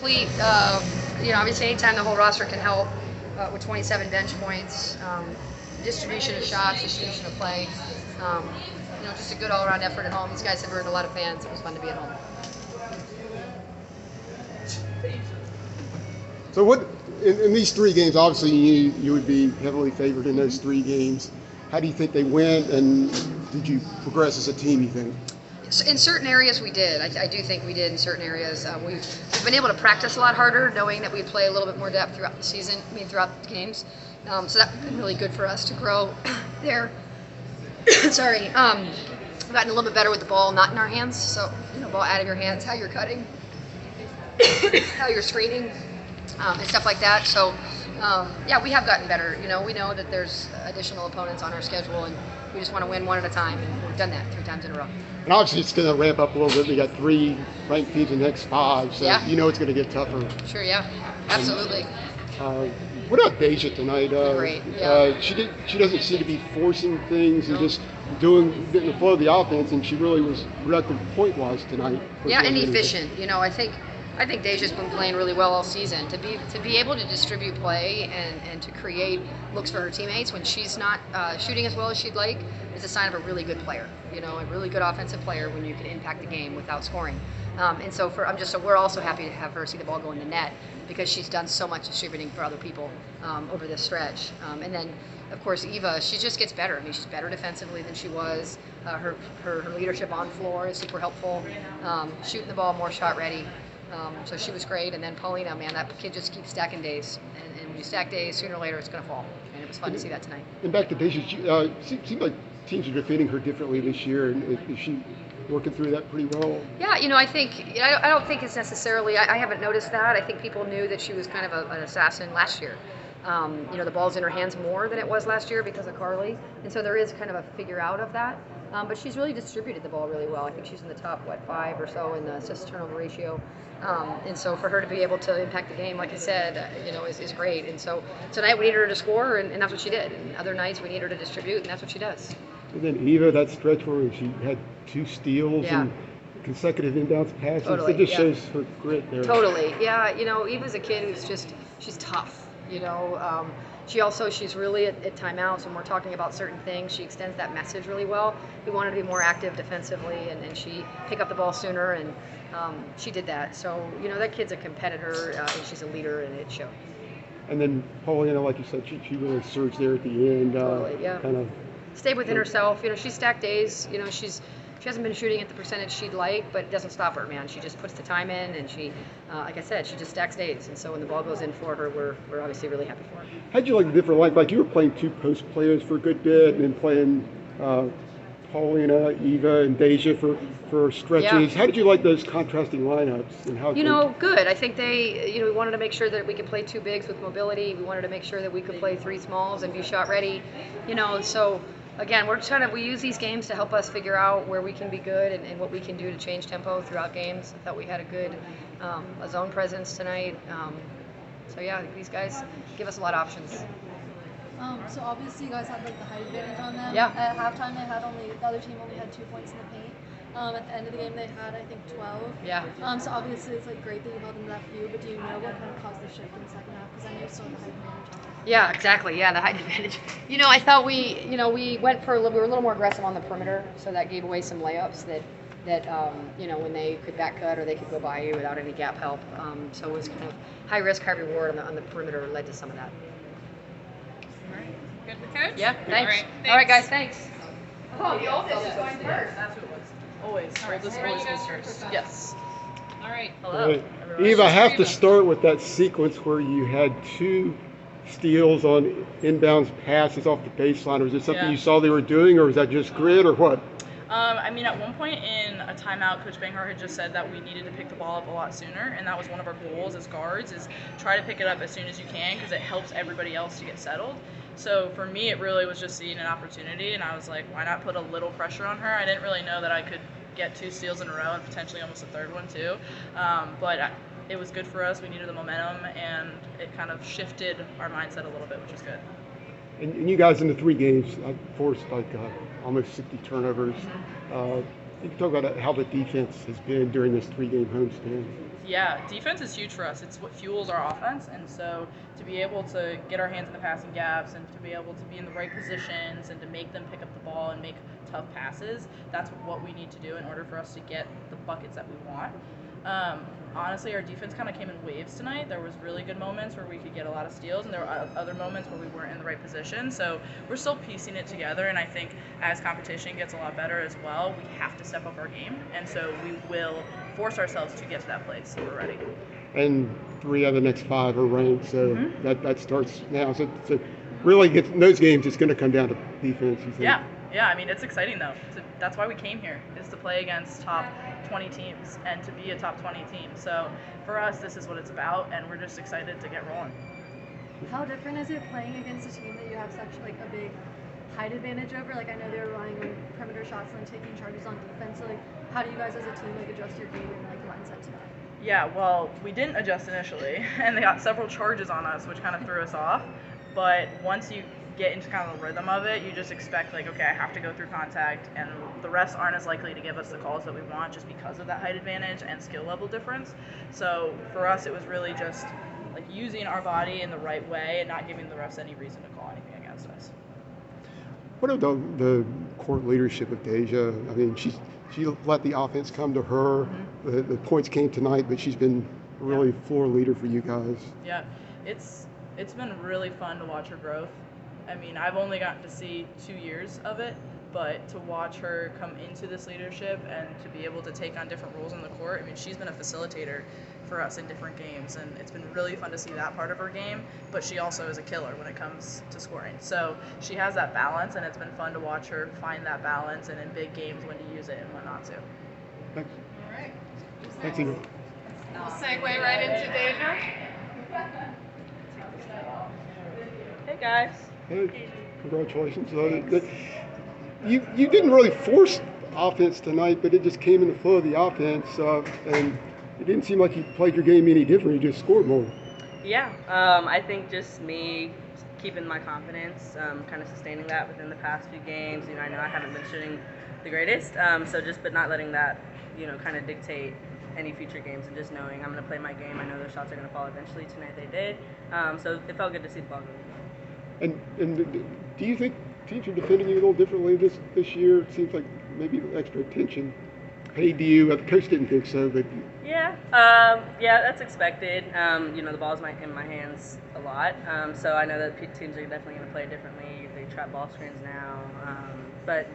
complete. Obviously, anytime the whole roster can help with 27 bench points, distribution of shots, distribution of play. Just a good all-around effort at home. These guys have earned a lot of fans. It was fun to be at home. So what in these 3 games? Obviously, you would be heavily favored in those 3 games. How do you think they went, and did you progress as a team, you think? In certain areas we did. I do think we did in certain areas. We've been able to practice a lot harder, knowing that we play a little bit more depth throughout the season, throughout the games. So that's been really good for us to grow there. Sorry. Gotten a little bit better with the ball not in our hands. So, ball out of your hands, how you're cutting, how you're screening, and stuff like that. So, we have gotten better. We know that there's additional opponents on our schedule, and we just want to win one at a time, and we've done that 3 times in a row. And obviously, it's going to ramp up a little bit. We got 3 ranked teams in the next 5, so it's going to get tougher. Sure, yeah, absolutely. What about Deja tonight? Great. Yeah. She doesn't seem to be forcing things and just getting the flow of the offense, and she really was productive point-wise tonight. Yeah, and efficient. I think Deja's been playing really well all season. To be able to distribute play and to create looks for her teammates when she's not shooting as well as she'd like is a sign of a really good player. A really good offensive player when you can impact the game without scoring. And so we're also happy to have her see the ball go in the net because she's done so much distributing for other people over this stretch. And then, of course, Eva, she just gets better. She's better defensively than she was. Her leadership on floor is super helpful. Shooting the ball more shot ready. So she was great. And then Paulina, man, that kid just keeps stacking days. And when you stack days, sooner or later it's going to fall. And it was fun to see that tonight. And back to Deja, it seemed like teams are defeating her differently this year. And is she working through that pretty well? Yeah, I don't think it's necessarily, I haven't noticed that. I think people knew that she was kind of an assassin last year. The ball's in her hands more than it was last year because of Carly. And so there is kind of a figure out of that. But she's really distributed the ball really well. I think she's in the top, 5 or so in the assist-turnover ratio. And so for her to be able to impact the game, like I said, is great. And so tonight we needed her to score, and that's what she did. And other nights we need her to distribute, and that's what she does. And then Eva, that stretch where she had 2 steals and consecutive inbounds passes, totally, it just shows her grit there. Totally, yeah. Eva's a kid who's she's tough. She's really at timeouts when we're talking about certain things. She extends that message really well. We want her to be more active defensively, and she pick up the ball sooner, and she did that. So that kid's a competitor, and she's a leader, and it showed. And then Paulina, like you said, she really surged there at the end. Totally, yeah. Kind of stayed within herself. She's stacked days. She hasn't been shooting at the percentage she'd like, but it doesn't stop her, man. She just puts the time in, and she, like I said, she just stacks days. And so when the ball goes in for her, we're obviously really happy for her. How'd you like the different like you were playing 2 post players for a good bit, and then playing Paulina, Eva, and Deja for stretches. Yeah. How did you like those contrasting lineups? And how? Good. I think we wanted to make sure that we could play 2 bigs with mobility. We wanted to make sure that we could play 3 smalls and be shot ready. So. Again, we use these games to help us figure out where we can be good and what we can do to change tempo throughout games. I thought we had a good a zone presence tonight. These guys give us a lot of options. So obviously you guys had the height advantage on them. Yeah. At halftime the other team only had 2 points in the paint. At the end of the game they had, I think, 12. Yeah. So obviously it's great that you held them to that few, but do you know what kind of caused the shift in the second half? Because I know you still had the height advantage on them. Yeah, exactly. Yeah, the height advantage. I thought we went we were a little more aggressive on the perimeter, so that gave away some layups that when they could back cut or they could go by you without any gap help. So it was kind of high risk, high reward on the perimeter led to some of that. All right. Good with Coach? Yeah, thanks. All right, guys, thanks. Oh, the oldest is going first. That's what it was. Always. All right, Oldest so always you guys goes start first. first. Yes. All right. Hello. Right. Eva, I have to start with that sequence where you had 2 steals on inbounds passes off the baseline. Was it something you saw they were doing, or was that just grit, or what? At one point in a timeout, Coach Banghart had just said that we needed to pick the ball up a lot sooner, and that was one of our goals as guards, is try to pick it up as soon as you can because it helps everybody else to get settled. So for me, it really was just seeing an opportunity, and I was like, why not put a little pressure on her? I didn't really know that I could get 2 steals in a row and potentially almost a third one too. It was good for us. We needed the momentum, and it kind of shifted our mindset a little bit, which was good. And you guys in the 3 games forced almost 60 turnovers. You can talk about how the defense has been during this 3-game homestand. Yeah, defense is huge for us. It's what fuels our offense, and so to be able to get our hands in the passing gaps and to be able to be in the right positions and to make them pick up the ball and make tough passes, that's what we need to do in order for us to get the buckets that we want. Honestly, our defense kind of came in waves tonight. There was really good moments where we could get a lot of steals, and there were other moments where we weren't in the right position. So we're still piecing it together, and I think as competition gets a lot better as well, we have to step up our game, and so we will force ourselves to get to that place so we're ready. And 3 out of the next 5 are ranked, so that starts now. So really, in those games, it's going to come down to defense, you think? Yeah. I mean, it's exciting though. That's why we came here, is to play against top 20 teams and to be a top 20 team. So for us, this is what it's about, and we're just excited to get rolling. How different is it playing against a team that you have such like a big height advantage over? Like I know they were running like perimeter shots and taking charges on defense. So like how do you guys as a team like adjust your game and like mindset to that? Yeah, well, we didn't adjust initially, and they got several charges on us, which kind of threw us off. But once you get into kind of the rhythm of it, you just expect like, okay, I have to go through contact, and the refs aren't as likely to give us the calls that we want just because of that height advantage and skill level difference. So for us, it was really just like using our body in the right way and not giving the refs any reason to call anything against us. What about the court leadership of Deja? I mean, she let the offense come to her. The points came tonight, but she's been really floor leader for you guys. Yeah, it's been really fun to watch her growth. I mean, I've only gotten to see 2 years of it, but to watch her come into this leadership and to be able to take on different roles on the court, I mean, she's been a facilitator for us in different games, and it's been really fun to see that part of her game, but she also is a killer when it comes to scoring. So she has that balance, and it's been fun to watch her find that balance and in big games when to use it and when not to. Thanks. All right. Thanks, Eva. We'll segue right into Deja. Hey guys. Hey, congratulations. You didn't really force offense tonight, but it just came in the flow of the offense, and it didn't seem like you played your game any different. You just scored more. Yeah, I think just me keeping my confidence, kind of sustaining that within the past few games. You know, I know I haven't been shooting the greatest, but not letting that, kind of dictate any future games, and just knowing I'm going to play my game. I know those shots are going to fall eventually. Tonight they did, so it felt good to see the ball go. And do you think teams are defending you a little differently this year? It seems like maybe extra attention paid to you. The coach didn't think so, but yeah, that's expected. The ball's in my hands a lot, so I know that teams are definitely going to play differently. They trap ball screens now, but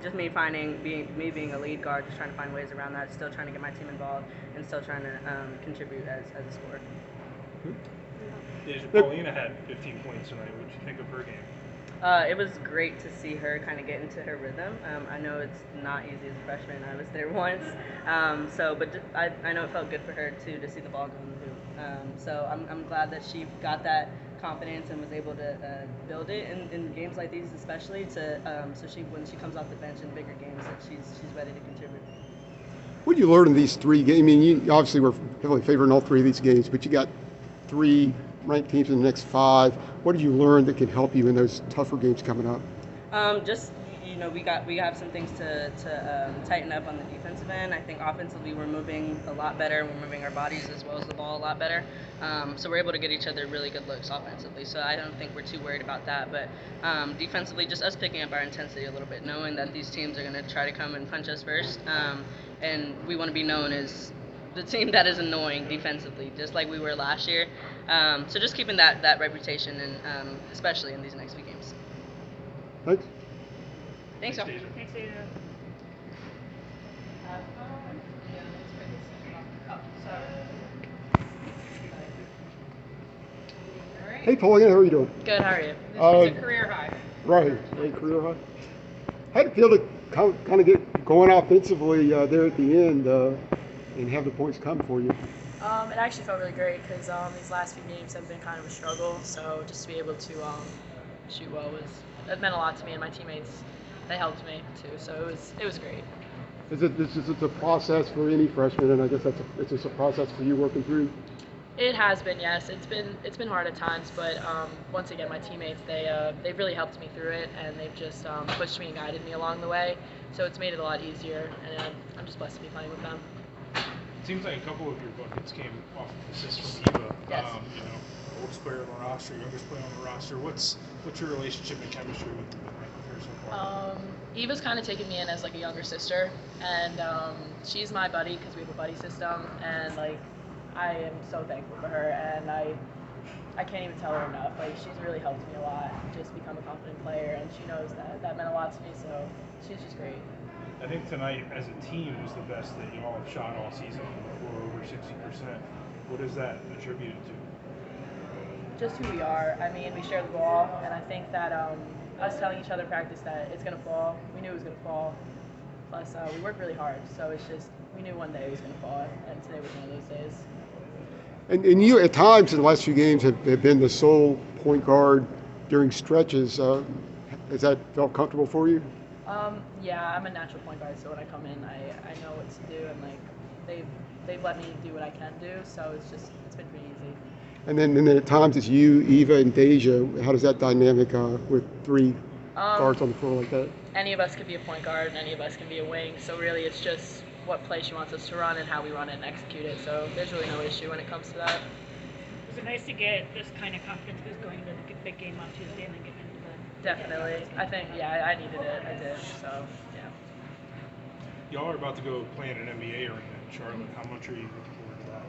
just me being a lead guard, just trying to find ways around that, still trying to get my team involved, and still trying to contribute as a scorer. Deja, Paulina had 15 points tonight. What did you think of her game? It was great to see her kind of get into her rhythm. I know it's not easy as a freshman. I was there once, but I know it felt good for her too to see the ball go in the hoop. So I'm glad that she got that confidence and was able to build it in games like these, especially so when she comes off the bench in bigger games, that she's ready to contribute. what did you learn in these 3 games? I mean, you obviously were heavily favored in all 3 of these games, but you got 3 ranked teams in the next 5. What did you learn that can help you in those tougher games coming up? We have some things to tighten up on the defensive end. I think offensively we're moving a lot better. We're moving our bodies as well as the ball a lot better. So we're able to get each other really good looks offensively. So I don't think we're too worried about that. But defensively, just us picking up our intensity a little bit, knowing that these teams are going to try to come and punch us first, and we want to be known as the team that is annoying defensively, just like we were last year. So just keeping that reputation, and especially in these next few games. Thanks. Thanks, y'all. Deja. Thanks, Deja. Oh, sorry. All right. Hey, Paulina, how are you doing? Good, how are you? This is a career high. Right, career high. How did it feel to kind of get going offensively there at the end and have the points come for you? It actually felt really great because these last few games have been kind of a struggle. So just to be able to shoot well it meant a lot to me and my teammates. They helped me too, so it was great. This is a process for any freshman, and I guess it's just a process for you working through. It has been, yes. It's been hard at times, but once again, my teammates they've really helped me through it, and they've just pushed me and guided me along the way. So it's made it a lot easier, and I'm just blessed to be playing with them. seems like a couple of your buckets came off of assists from Eva. Yes. You know, oldest player on the roster, youngest player on the roster. What's your relationship and chemistry with her so far? Eva's kind of taken me in as like a younger sister, and she's my buddy because we have a buddy system, and like I am so thankful for her, and I can't even tell her enough. Like she's really helped me a lot, just become a confident player, and she knows that meant a lot to me. So she's just great. I think tonight, as a team, was the best that y'all have shot all season, or over 60%. What is that attributed to? Just who we are. I mean, we share the ball, and I think that us telling each other in practice that it's gonna fall. We knew it was gonna fall. Plus, we worked really hard, so it's just we knew one day it was gonna fall, and today was one of those days. And you, at times in the last few games, have been the sole point guard during stretches. Has that felt comfortable for you? Yeah, I'm a natural point guard, so when I come in, I know what to do, and like they've let me do what I can do, so it's been pretty easy. And then at times it's you, Eva, and Deja. How does that dynamic with three guards on the floor like that? Any of us could be a point guard, and any of us can be a wing. So really, it's just what play she wants us to run and how we run it and execute it. So there's really no issue when it comes to that. Was it nice to get this kind of confidence boost going into the big game on Tuesday and then getting into the... Definitely. I think, yeah, I needed it. I did. So, yeah. Y'all are about to go play in an NBA arena in Charlotte. How much are you looking forward to that?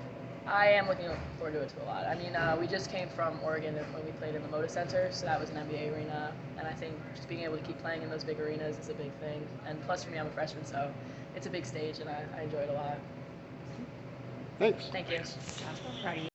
I am looking forward to it a lot. I mean, we just came from Oregon when we played in the Moda Center, so that was an NBA arena. And I think just being able to keep playing in those big arenas is a big thing. And plus, for me, I'm a freshman, so it's a big stage, and I enjoy it a lot. Thanks. Thank you. Proud of you.